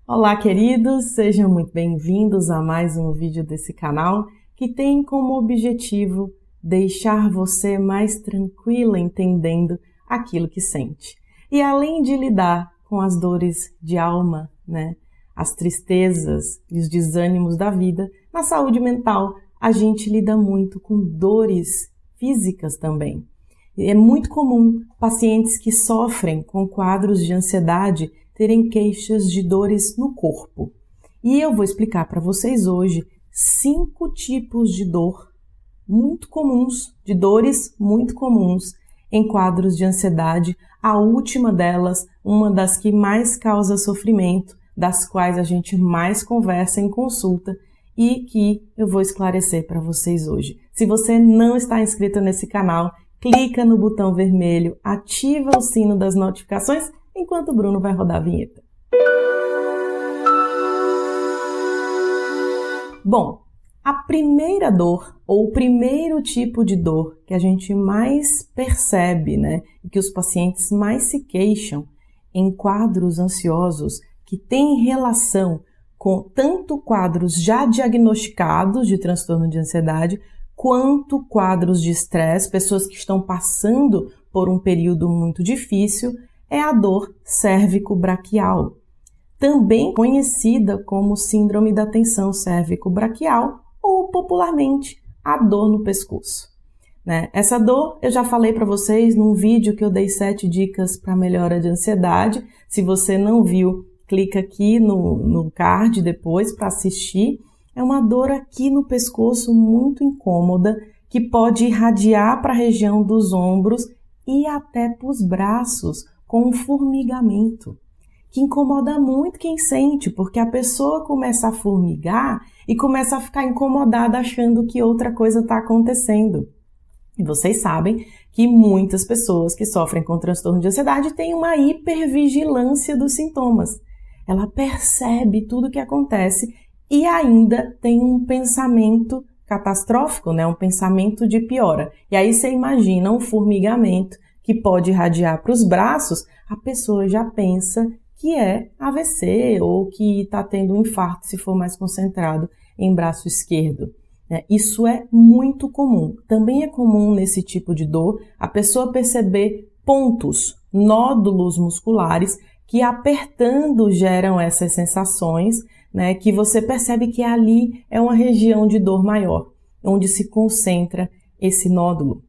Olá, queridos! Sejam muito bem-vindos a mais um vídeo desse canal que tem como objetivo deixar você mais tranquila entendendo aquilo que sente. E além de lidar com as dores de alma, as tristezas e os desânimos da vida, na saúde mental a gente lida muito com dores físicas também. É muito comum pacientes que sofrem com quadros de ansiedade terem queixas de dores no corpo. E eu vou explicar para vocês hoje 5 tipos de dor muito comuns, de dores muito comuns em quadros de ansiedade. A última delas, uma das que mais causa sofrimento, das quais a gente mais conversa em consulta e que eu vou esclarecer para vocês hoje. Se você não está inscrito nesse canal, clica no botão vermelho, ativa o sino das notificações enquanto o Bruno vai rodar a vinheta. Bom, a primeira dor, ou o primeiro tipo de dor que a gente mais percebe, e que os pacientes mais se queixam em quadros ansiosos que têm relação com tanto quadros já diagnosticados de transtorno de ansiedade, quanto quadros de estresse, pessoas que estão passando por um período muito difícil, é a dor cérvico-braquial, também conhecida como síndrome da tensão cérvico-braquial ou popularmente a dor no pescoço. Essa dor eu já falei para vocês num vídeo que eu dei 7 dicas para melhora de ansiedade. Se você não viu, clica aqui no card depois para assistir. É uma dor aqui no pescoço muito incômoda que pode irradiar para a região dos ombros e até para os braços, com um formigamento, que incomoda muito quem sente, porque a pessoa começa a formigar e começa a ficar incomodada achando que outra coisa está acontecendo. E vocês sabem que muitas pessoas que sofrem com transtorno de ansiedade têm uma hipervigilância dos sintomas. Ela percebe tudo o que acontece e ainda tem um pensamento catastrófico, um pensamento de piora. E aí você imagina um formigamento que pode irradiar para os braços, a pessoa já pensa que é AVC ou que está tendo um infarto se for mais concentrado em braço esquerdo. Isso é muito comum. Também é comum nesse tipo de dor a pessoa perceber pontos, nódulos musculares que apertando geram essas sensações, que você percebe que ali é uma região de dor maior, onde se concentra esse nódulo.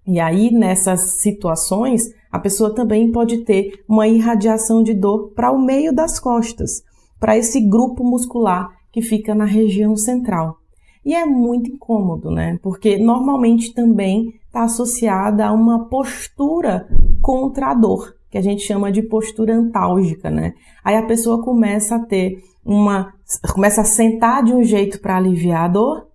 E aí, nessas situações, a pessoa também pode ter uma irradiação de dor para o meio das costas, para esse grupo muscular que fica na região central. E é muito incômodo, porque normalmente também está associada a uma postura contra a dor, que a gente chama de postura antálgica, Aí a pessoa começa a sentar de um jeito para aliviar a dor,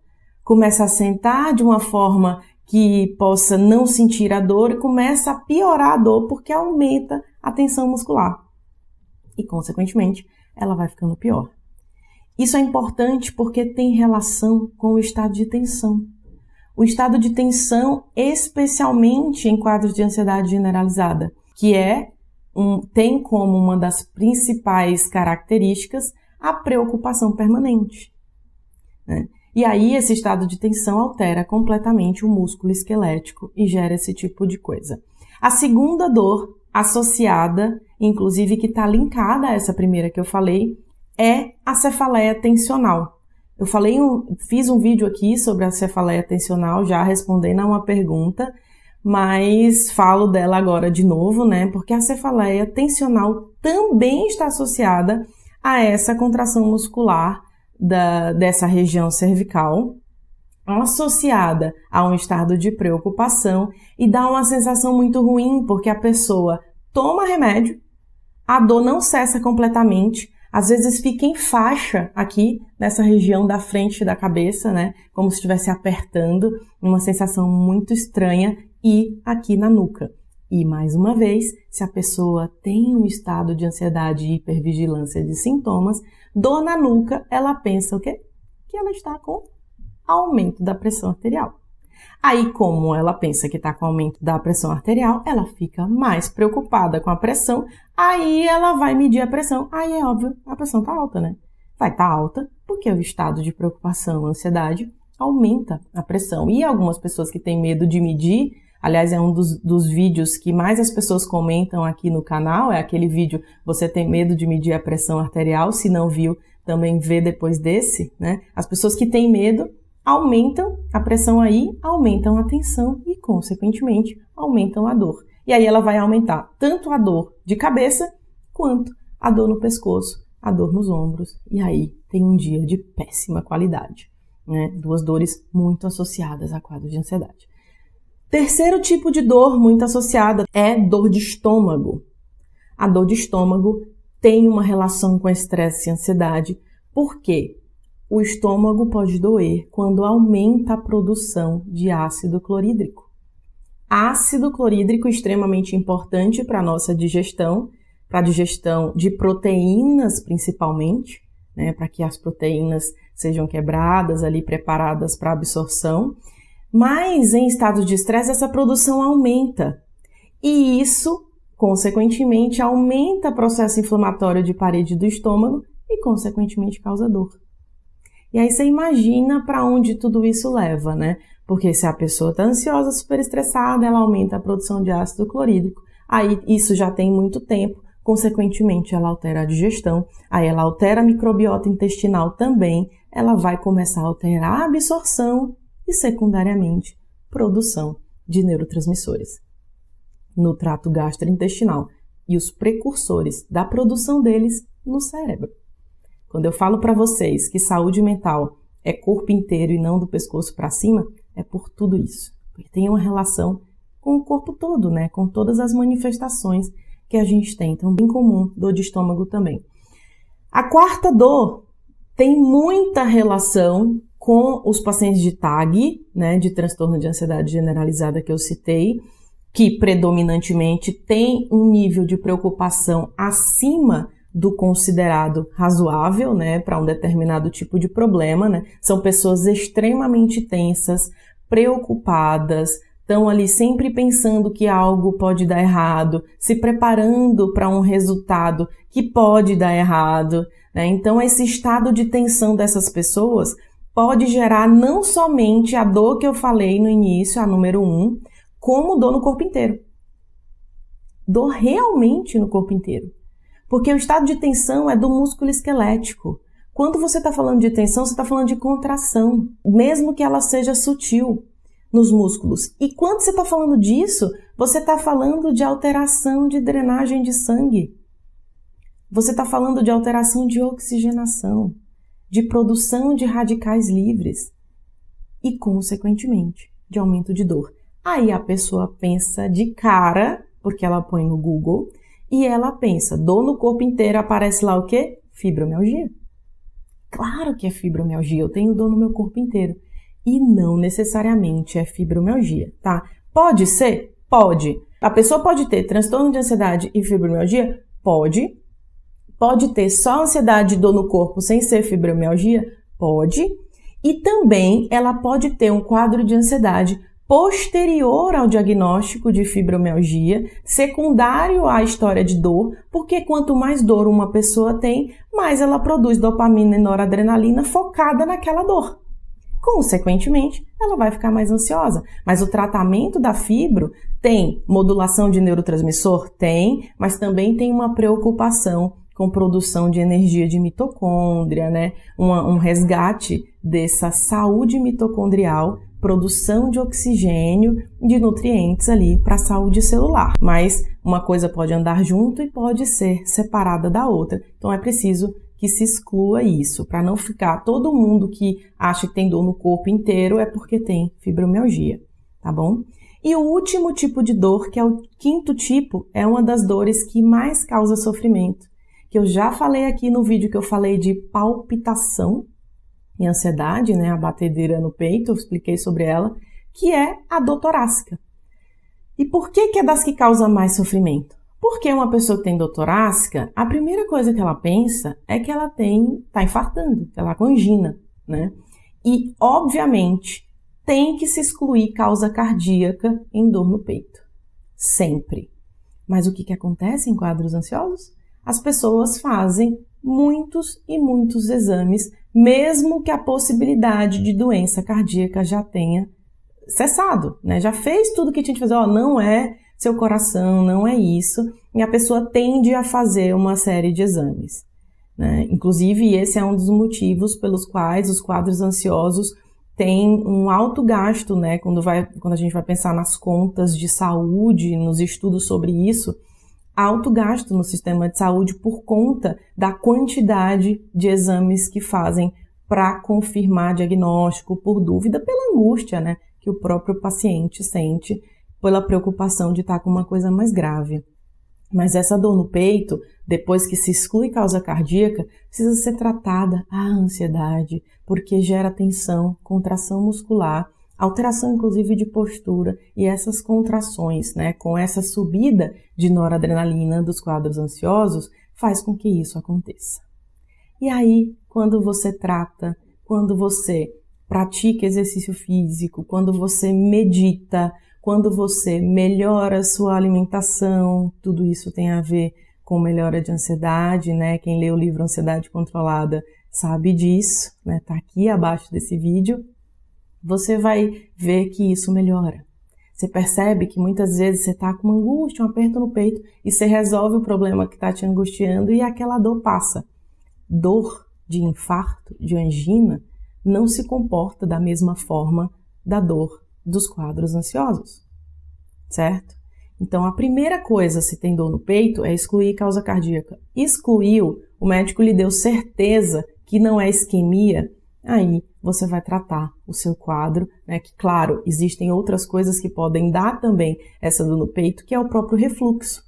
começa a sentar de uma forma que possa não sentir a dor e começa a piorar a dor porque aumenta a tensão muscular. E, consequentemente, ela vai ficando pior. Isso é importante porque tem relação com o estado de tensão. O estado de tensão, especialmente em quadros de ansiedade generalizada, que tem como uma das principais características a preocupação permanente. E aí esse estado de tensão altera completamente o músculo esquelético e gera esse tipo de coisa. A segunda dor associada, inclusive que está linkada a essa primeira que eu falei, é a cefaleia tensional. Eu fiz um vídeo aqui sobre a cefaleia tensional, já respondendo a uma pergunta, mas falo dela agora de novo, porque a cefaleia tensional também está associada a essa contração muscular dessa região cervical, associada a um estado de preocupação e dá uma sensação muito ruim, porque a pessoa toma remédio, a dor não cessa completamente, às vezes fica em faixa aqui, nessa região da frente da cabeça, como se estivesse apertando, uma sensação muito estranha, e aqui na nuca. E, mais uma vez, se a pessoa tem um estado de ansiedade e hipervigilância de sintomas, dor na nuca, ela pensa o quê? Que ela está com aumento da pressão arterial. Aí, como ela pensa que está com aumento da pressão arterial, ela fica mais preocupada com a pressão, aí ela vai medir a pressão. Aí é óbvio, a pressão está alta, né? Vai estar alta porque o estado de preocupação, ansiedade, aumenta a pressão. E algumas pessoas que têm medo de medir, aliás, é um dos vídeos que mais as pessoas comentam aqui no canal, é aquele vídeo, você tem medo de medir a pressão arterial, se não viu, também vê depois desse, né? As pessoas que têm medo aumentam a pressão aí, aumentam a tensão e, consequentemente, aumentam a dor. E aí ela vai aumentar tanto a dor de cabeça, quanto a dor no pescoço, a dor nos ombros. E aí tem um dia de péssima qualidade, né? Duas dores muito associadas a quadro de ansiedade. Terceiro tipo de dor muito associada é dor de estômago. A dor de estômago tem uma relação com estresse e ansiedade, porque o estômago pode doer quando aumenta a produção de ácido clorídrico. Ácido clorídrico extremamente importante para a nossa digestão, para a digestão de proteínas principalmente, né, para que as proteínas sejam quebradas ali, preparadas para absorção. Mas em estados de estresse essa produção aumenta e isso, consequentemente, aumenta o processo inflamatório de parede do estômago e, consequentemente, causa dor. E aí você imagina para onde tudo isso leva, né? Porque se a pessoa está ansiosa, super estressada, ela aumenta a produção de ácido clorídrico. Aí isso já tem muito tempo, consequentemente ela altera a digestão, aí ela altera a microbiota intestinal também, ela vai começar a alterar a absorção e, secundariamente, produção de neurotransmissores no trato gastrointestinal e os precursores da produção deles no cérebro. Quando eu falo para vocês que saúde mental é corpo inteiro e não do pescoço para cima, é por tudo isso. Porque tem uma relação com o corpo todo, né? Com todas as manifestações que a gente tem. Então, bem comum, dor de estômago também. A quarta dor tem muita relação com os pacientes de TAG, né? De transtorno de ansiedade generalizada que eu citei, que predominantemente tem um nível de preocupação acima do considerado razoável, né, para um determinado tipo de problema, né? São pessoas extremamente tensas, preocupadas, estão ali sempre pensando que algo pode dar errado, se preparando para um resultado que pode dar errado, né? Então, esse estado de tensão dessas pessoas pode gerar não somente a dor que eu falei no início, a número 1, como dor no corpo inteiro. Dor realmente no corpo inteiro. Porque o estado de tensão é do músculo esquelético. Quando você está falando de tensão, você está falando de contração, mesmo que ela seja sutil nos músculos. E quando você está falando disso, você está falando de alteração de drenagem de sangue. Você está falando de alteração de oxigenação, de produção de radicais livres e, consequentemente, de aumento de dor. Aí a pessoa pensa de cara, porque ela põe no Google, e ela pensa, dor no corpo inteiro, aparece lá o quê? Fibromialgia. Claro que é fibromialgia, eu tenho dor no meu corpo inteiro. E não necessariamente é fibromialgia, tá? Pode ser? Pode. A pessoa pode ter transtorno de ansiedade e fibromialgia? Pode. Pode ter só ansiedade e dor no corpo sem ser fibromialgia? Pode. E também ela pode ter um quadro de ansiedade posterior ao diagnóstico de fibromialgia, secundário à história de dor, porque quanto mais dor uma pessoa tem, mais ela produz dopamina e noradrenalina focada naquela dor. Consequentemente, ela vai ficar mais ansiosa. Mas o tratamento da fibro tem modulação de neurotransmissor? Tem, mas também tem uma preocupação com produção de energia de mitocôndria, né? Um resgate dessa saúde mitocondrial, produção de oxigênio, de nutrientes ali para a saúde celular. Mas uma coisa pode andar junto e pode ser separada da outra. Então é preciso que se exclua isso, para não ficar todo mundo que acha que tem dor no corpo inteiro é porque tem fibromialgia, tá bom? E o último tipo de dor, que é o quinto tipo, é uma das dores que mais causa sofrimento, que eu já falei aqui no vídeo que eu falei de palpitação e ansiedade, né, a batedeira no peito, eu expliquei sobre ela, que é a dor torácica. E por que é das que causa mais sofrimento? Porque uma pessoa que tem dor torácica, a primeira coisa que ela pensa é que ela tá infartando, que ela com angina, né? E, obviamente, tem que se excluir causa cardíaca em dor no peito. Sempre. Mas o que acontece em quadros ansiosos? As pessoas fazem muitos e muitos exames, mesmo que a possibilidade de doença cardíaca já tenha cessado, né? Já fez tudo que tinha que fazer, não é seu coração, não é isso, e a pessoa tende a fazer uma série de exames, né? Inclusive, esse é um dos motivos pelos quais os quadros ansiosos têm um alto gasto, né? Quando a gente vai pensar nas contas de saúde, nos estudos sobre isso, alto gasto no sistema de saúde por conta da quantidade de exames que fazem para confirmar diagnóstico, por dúvida, pela angústia, né, que o próprio paciente sente, pela preocupação de estar com uma coisa mais grave. Mas essa dor no peito, depois que se exclui causa cardíaca, precisa ser tratada a ansiedade, porque gera tensão, contração muscular, alteração inclusive de postura, e essas contrações, né, com essa subida de noradrenalina dos quadros ansiosos, faz com que isso aconteça. E aí, quando você trata, quando você pratica exercício físico, quando você medita, quando você melhora a sua alimentação, tudo isso tem a ver com melhora de ansiedade, né? Quem lê o livro Ansiedade Controlada sabe disso, né? Tá aqui abaixo desse vídeo. Você vai ver que isso melhora. Você percebe que muitas vezes você está com uma angústia, um aperto no peito, e você resolve o problema que está te angustiando e aquela dor passa. Dor de infarto, de angina, não se comporta da mesma forma da dor dos quadros ansiosos, certo? Então, a primeira coisa, se tem dor no peito, é excluir causa cardíaca. Excluiu, o médico lhe deu certeza que não é isquemia, aí você vai tratar o seu quadro, né? Que, claro, existem outras coisas que podem dar também essa dor no peito, que é o próprio refluxo,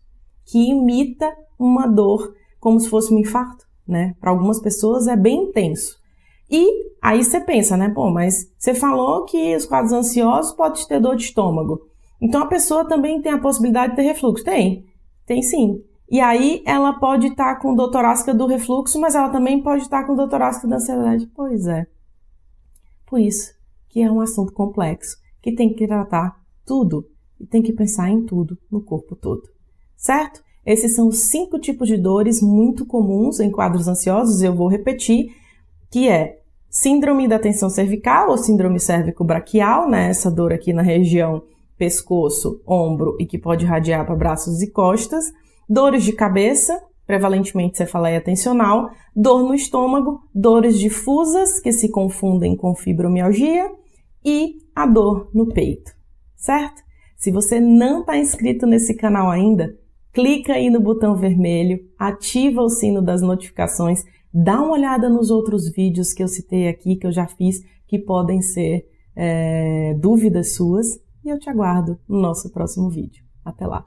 que imita uma dor como se fosse um infarto, né? Para algumas pessoas é bem intenso. E aí você pensa, né? Pô, mas você falou que os quadros ansiosos podem ter dor de estômago. Então a pessoa também tem a possibilidade de ter refluxo? Tem sim. E aí ela pode estar com dor torácica do refluxo, mas ela também pode estar com dor torácica da ansiedade. Pois é. Por isso que é um assunto complexo, que tem que tratar tudo e tem que pensar em tudo no corpo todo. Certo? Esses são os 5 tipos de dores muito comuns em quadros ansiosos. Eu vou repetir, que é síndrome da tensão cervical ou síndrome cérvico-braquial, né? Essa dor aqui na região pescoço, ombro e que pode irradiar para braços e costas. Dores de cabeça, prevalentemente cefaleia tensional. Dor no estômago, dores difusas que se confundem com fibromialgia e a dor no peito, certo? Se você não está inscrito nesse canal ainda, clica aí no botão vermelho, ativa o sino das notificações, dá uma olhada nos outros vídeos que eu citei aqui, que eu já fiz, que podem ser dúvidas suas, e eu te aguardo no nosso próximo vídeo. Até lá!